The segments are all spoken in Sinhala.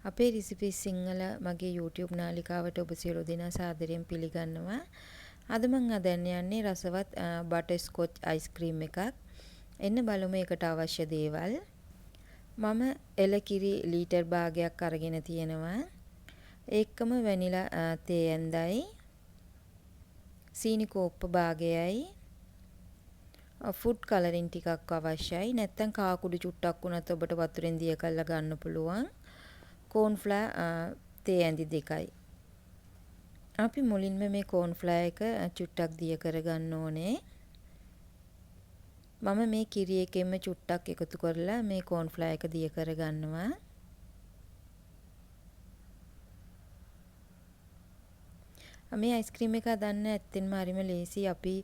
අපේ රෙසිපි සිංහල මගේ YouTube නාලිකාවට ඔබ සියලු දෙනා සාදරයෙන් පිළිගන්නවා. අද මම හදන්න යන්නේ රසවත් බටර්ස්කොච් අයිස්ක්‍රීම් එකක්. එන්න බලමු ඒකට අවශ්‍ය දේවල්. මම එලකිරි ලීටර් භාගයක් අරගෙන තියෙනවා. ඒකම වැනිලා තේ ඇඳයි. සීනි කෝප්ප භාගයයි. ෆුඩ් කලරින් ටිකක් අවශ්‍යයි. නැත්නම් කා කුඩු චුට්ටක් වුණත් ඔබට වතුරෙන් දිය කරලා ගන්න පුළුවන්. කෝන්ෆ්ලෑ තේ ඇඳි දෙකයි. අපි මුලින්ම මේ කෝන්ෆ්ලෑ එක චුට්ටක් දිය කරගන්න ඕනේ. මම මේ කිරි එකෙන්ම චුට්ටක් එකතු කරලා මේ කෝන්ෆ්ලෑ එක දිය කරගන්නවා. මේ අයිස්ක්‍රීම් එක හදන්න ඇත්තෙන්ම හරිම ලේසි. අපි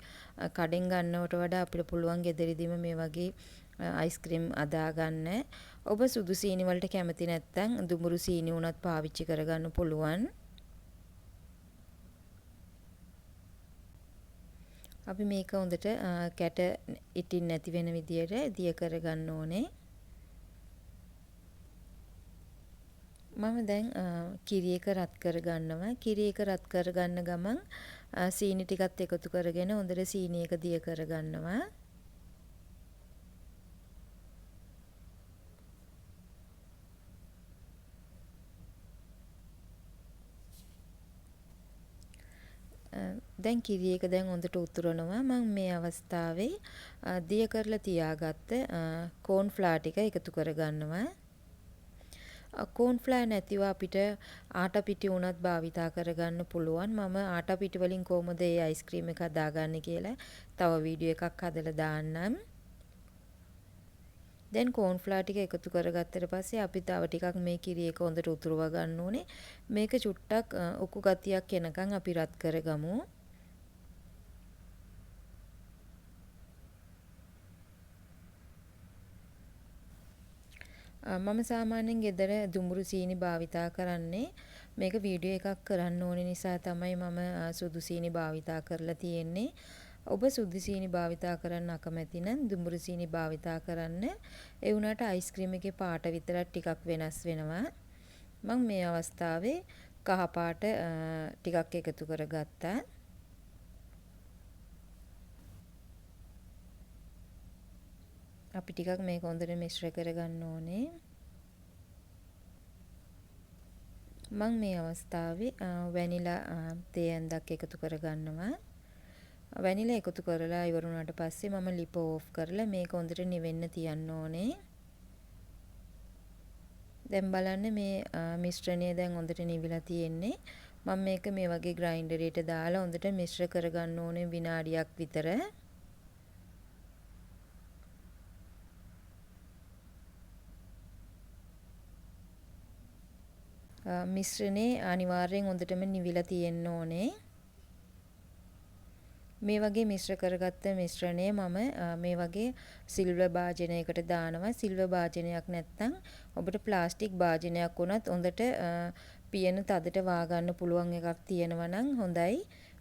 කඩෙන් ගන්නවට වඩා අපිට පුළුවන් ගෙදරදීම මේ වගේ අයිස්ක්‍රීම් අදා ගන්න. ඔබ සුදු සීනි වලට කැමති නැත්නම් දුඹුරු සීනි උනත් පාවිච්චි කරගන්න පුළුවන්. අපි මේක හොඳට කැට ඉටින් නැති වෙන විදියට දිය කරගන්න ඕනේ. මම දැන් කිරි එක රත් කරගන්නවා. කිරි එක රත් කරගන්න ගමන් සීනි ටිකත් එකතු කරගෙන හොඳට සීනි එක දිය කරගන්නවා. දැන් කිරි එක දැන් හොඳට උතුරනවා. මම මේ අවස්ථාවේ දිය කරලා තියාගත්ත කෝන්ෆ්ලෑ ටික එකතු කරගන්නවා. කෝන්ෆ්ලෑ නැතිව අපිට ආටා පිටි උනත් භාවිතා කරගන්න පුළුවන්. මම ආටා පිටි වලින් කොහොමද මේ අයිස්ක්‍රීම් එක හදාගන්නේ කියලා තව වීඩියෝ එකක් හදලා දාන්නම්. දැන් කෝන්ෆ්ලෑ ටික එකතු කරගත්තට පස්සේ අපි තව ටිකක් මේ කිරි එක හොඳට උතුරව ගන්න ඕනේ. මේක චුට්ටක් උකු ගතියක් එනකන් අපි රත් කරගමු. මම සාමාන්‍යයෙන් ගෙදර දුඹුරු සීනි භාවිතා කරන්නේ. මේක වීඩියෝ එකක් කරන්න ඕන නිසා තමයි මම සුදු සීනි භාවිතා කරලා තියෙන්නේ. ඔබ සුදු සීනි භාවිතා කරන්න අකමැති නම් දුඹුරු සීනි භාවිතා කරන්න. ඒ වුණාට අයිස්ක්‍රීම් එකේ පාට විතරක් ටිකක් වෙනස් වෙනවා. මම මේ අවස්ථාවේ කහ පාට ටිකක් එකතු කරගත්තා. අපි ටිකක් මේක හොඳට මිශ්‍ර කරගන්න ඕනේ. මම මේ අවස්ථාවේ වැනිලා තේ ඇඳක් එකතු කරගන්නවා. වැනිලා එකතු කරලා ඉවර වුණාට පස්සේ මම ලිප ඕෆ් කරලා මේක හොඳට නිවෙන්න තියන්න ඕනේ. දැන් බලන්න මේ මිශ්‍රණය දැන් හොඳට නිවිලා තියෙන්නේ. මම මේක මේ වගේ ග්‍රයින්ඩරයට දාලා හොඳට මිශ්‍ර කරගන්න ඕනේ විනාඩියක් විතර. මිශ්‍රණේ අනිවාර්යෙන් හොඳටම නිවිලා තියෙන්න ඕනේ. මේ වගේ මිශ්‍ර කරගත්ත මිශ්‍රණය මම මේ වගේ සිල්වර් භාජනයකට දානවා. සිල්වර් භාජනයක් නැත්නම් ඔබට ප්ලාස්ටික් භාජනයක් වුණත් හොඳට පියන තදට වා ගන්න පුළුවන් එකක් තියෙනවා නම් හොඳයි.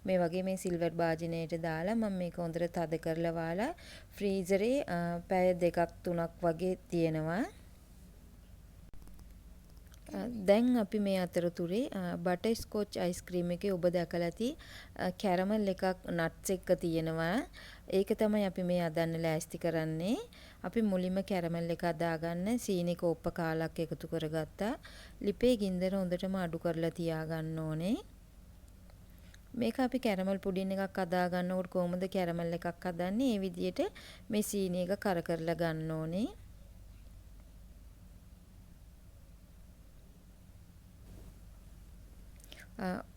මේ වගේ මේ සිල්වර් භාජනයට දාලා මම මේක හොඳට තද කරලා වාලා ෆ්‍රීසරේ පැය 2ක් 3ක් වගේ තියෙනවා. දැන් අපි මේ අතරතුරේ බටර්ස්කොච් අයිස්ක්‍රීම් එකේ ඔබ දැකලා ඇති කැරමල් එකක් නට්ස් එක්ක තියෙනවා. ඒක තමයි අපි මේ හදන්න ලෑස්ති කරන්නේ. අපි මුලින්ම කැරමල් එක හදාගන්න සීනි කෝප්ප කාලක් එකතු කරගත්තා. ලිපේ ගින්දර හොඳටම අඩු කරලා තියාගන්න ඕනේ. මේක අපි කැරමල් පුඩින් එකක් හදාගන්නකොට කොහොමද කැරමල් එකක් හදන්නේ? මේ විදිහට මේ සීනි එක කර කරලා ගන්න ඕනේ.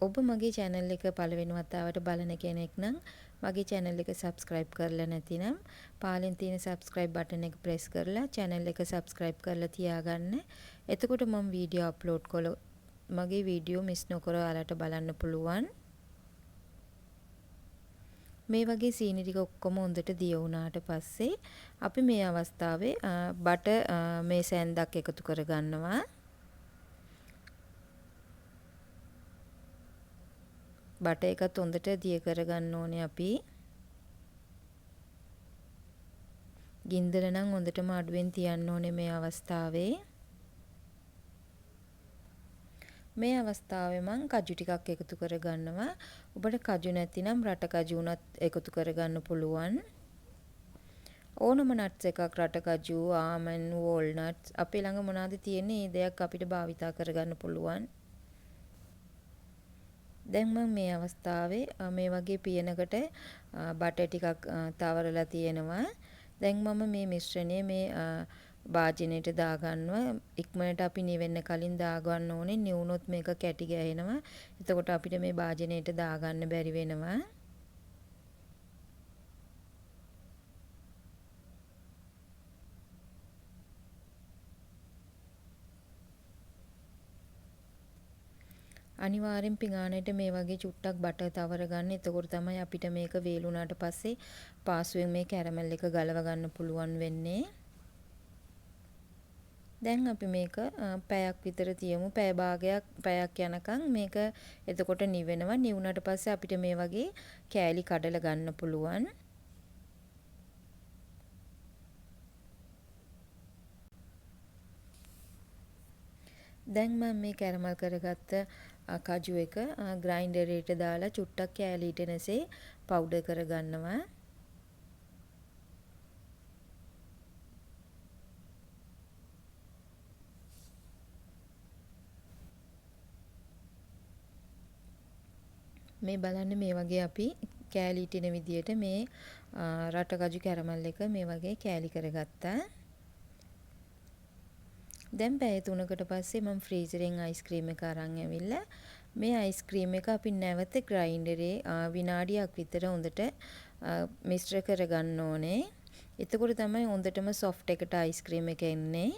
ඔබ මගේ channel එක පළවෙනි වතාවට බලන කෙනෙක් නම් මගේ channel එක subscribe කරලා නැතිනම් පාලෙන් තියෙන subscribe button එක press කරලා channel එක subscribe කරලා තියාගන්න. එතකොට මම වීඩියෝ upload කළොත් මගේ වීඩියෝ miss නොකර ඔයාලට බලන්න පුළුවන්. මේ වගේ සීනි ටික ඔක්කොම හොඳට දිය වුණාට පස්සේ අපි මේ අවස්ථාවේ බටර් මේ සැන්දක් එකතු කරගන්නවා. බටර් එකත් හොඳට දිය කරගන්න ඕනේ අපි. ගින්දර නම් හොඳටම අඩුවෙන් තියන්න ඕනේ මේ අවස්ථාවේ. මේ අවස්ථාවේ මම කජු ටිකක් එකතු කරගන්නවා. ඔබට කජු නැතිනම් රට කජු උනත් එකතු කරගන්න පුළුවන්. ඕනම නට්ස් එකක් රට කජු, ආමන්ඩ්, වෝල්නට්ස් අපේ ළඟ මොනවාද තියෙන්නේ ඒ දෙයක් අපිට භාවිතා කරගන්න පුළුවන්. දැන් මම මේ අවස්ථාවේ මේ වගේ පියනකට බටර් ටිකක් තවරලා තියෙනවා. දැන් මම මේ මිශ්‍රණය මේ භාජනයට දාගන්නවා. ඉක්මනට අපි නිවෙන්න කලින් දාගන්න ඕනේ. නිවුනොත් මේක කැටි ගෑවෙනවා. එතකොට අපිට මේ භාජනයට දාගන්න බැරි වෙනවා. අනිවාර්යෙන් පිඟානයට මේ වගේ චුට්ටක් බටර් තවර ගන්න. එතකොට තමයි අපිට මේක වේලුණාට පස්සේ පාසුවෙන් මේ කැරමල් එක ගලව ගන්න පුළුවන් වෙන්නේ. දැන් අපි මේක පැයක් විතර තියමු. පැය භාගයක් පැයක් යනකම් මේක එතකොට නිවෙනවා. නිවුණාට පස්සේ අපිට මේ වගේ කෑලි කඩලා ගන්න පුළුවන්. දැන් මම මේ කැරමල් කරගත්ත කජු එක ග්‍රයින්ඩරයට දාලා චුට්ටක් කෑලිට නැසේ පවුඩර් කරගන්නවා. මේ බලන්න මේ වගේ අපි කෑලි ඉටින විදියට මේ රට කජු කැරමල් එක මේ වගේ කෑලි කරගත්තා. දැන් පැය 3කට පස්සේ මම ෆ්‍රීසරෙන් අයිස්ක්‍රීම් එක අරන් ඇවිල්ලා මේ අයිස්ක්‍රීම් එක අපි නැවත ග්‍රයින්ඩරේ විනාඩියක් විතර හොඳට මිශ්‍ර කරගන්න ඕනේ. එතකොට තමයි හොඳටම සොෆ්ට් එකට අයිස්ක්‍රීම් එක එන්නේ.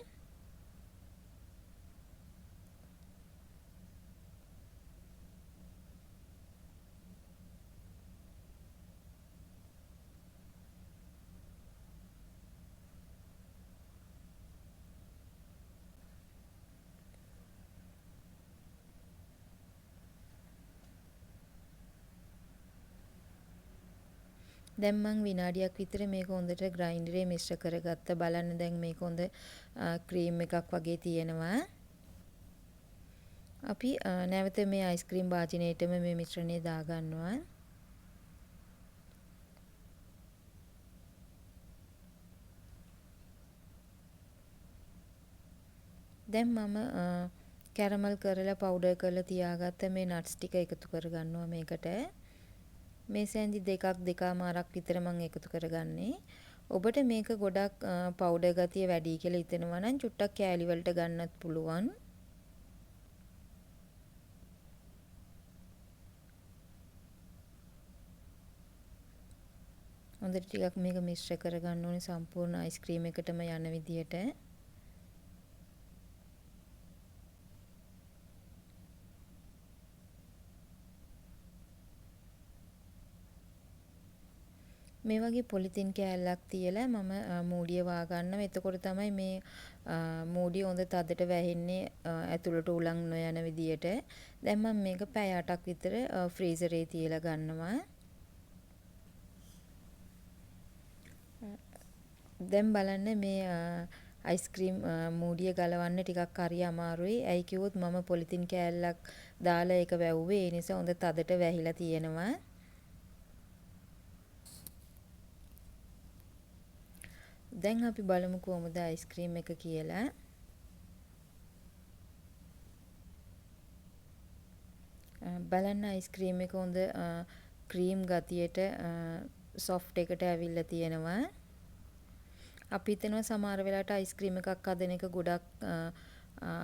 දැන් මං විනාඩියක් විතර මේක හොඳට ග්‍රයින්ඩරේ මිශ්‍ර කරගත්ත. බලන්න දැන් මේක හොඳ ක්‍රීම් එකක් වගේ තියෙනවා. අපි නැවත මේ අයිස්ක්‍රීම් භාජනයේටම මේ මිශ්‍රණය දාගන්නවා. දැන් මම කැරමල් කරලා පවුඩර් කරලා තියාගත්ත මේ නට්ස් ටික එකතු කරගන්නවා මේකට. මේ සෑන්දි දෙකමාරක් විතර මම එකතු කරගන්නේ. ඔබට මේක ගොඩක් පවුඩර් ගතිය වැඩි කියලා හිතෙනවා නම් චුට්ටක් කෑලි වලට ගන්නත් පුළුවන්. හොඳට ටිකක් මේක මිශ්‍ර කරගන්න ඕනේ සම්පූර්ණ අයිස්ක්‍රීම් එකටම යන විදියට. මේ වගේ පොලිතින් කෑල්ලක් තියලා මම මූඩිය වාගන්නවා. එතකොට තමයි මේ මූඩිය හොඳ තදට වැහෙන්නේ ඇතුළට උලන් නොයන විදියට. දැන් මම මේක පැය 8ක් විතර ෆ්‍රීසරේ තියලා ගන්නවා. දැන් බලන්න මේ අයිස්ක්‍රීම් මූඩිය ගලවන්න ටිකක් හරි අමාරුයි. ඇයි කිව්වොත් මම පොලිතින් කෑල්ලක් දාලා ඒක වැව්වේ. ඒ නිසා හොඳ තදට වැහිලා තියෙනවා. දැන් අපි බලමු කොහොමද අයිස්ක්‍රීම් එක කියලා. බලන්න අයිස්ක්‍රීම් එක හොඳ ක්‍රීම් ගතියට සොෆ්ට් එකට ඇවිල්ලා තියෙනවා. අපි හිතනවා සමහර වෙලාවට අයිස්ක්‍රීම් එකක් හදන එක ගොඩක්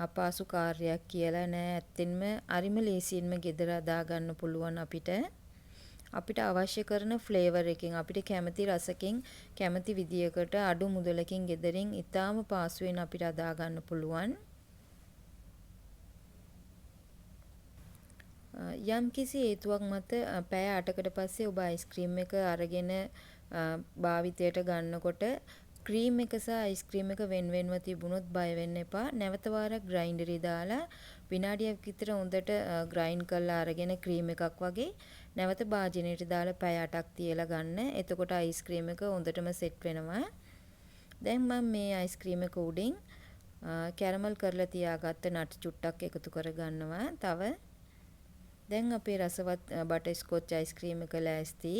අපහසු කාර්යයක් කියලා. නෑ, ඇත්තෙන්ම අරිම ලේසියෙන්ම ගෙදර හදා ගන්න පුළුවන් අපිට. අපිට අවශ්‍ය කරන ෆ්ලේවර් එකකින් අපිට කැමති රසකින් කැමති විදියකට අඩු මුදලකින් ගෙදරින් ඉතාම පාසුවෙන් අපිට හදා ගන්න පුළුවන්. යම්කිසි හේතුවක් මත පැය 8කට පස්සේ ඔබ අයිස්ක්‍රීම් එක අරගෙන භාවිතයට ගන්නකොට ක්‍රීම් එක සහ අයිස්ක්‍රීම් එක වෙන්වෙන්ව තිබුණොත් බය වෙන්න එපා. නැවත වාරක් ග්‍රයින්ඩරේ දාලා විනාඩියක් විතර හොඳට ග්‍රයින්ඩ් කරලා අරගෙන ක්‍රීම් එකක් වගේ නැවත භාජනයට දාලා පැය 8ක් තියලා ගන්න. එතකොට අයිස්ක්‍රීම් එක හොඳටම සෙට් වෙනවා. දැන් මම මේ අයිස්ක්‍රීම් එක උඩින් කැරමල් කරලා තියාගත්ත නට්ස් චුට්ටක් එකතු කරගන්නවා. තව දැන් අපේ රසවත් බටර්ස්කොච් අයිස්ක්‍රීම් එක ලෑස්ති.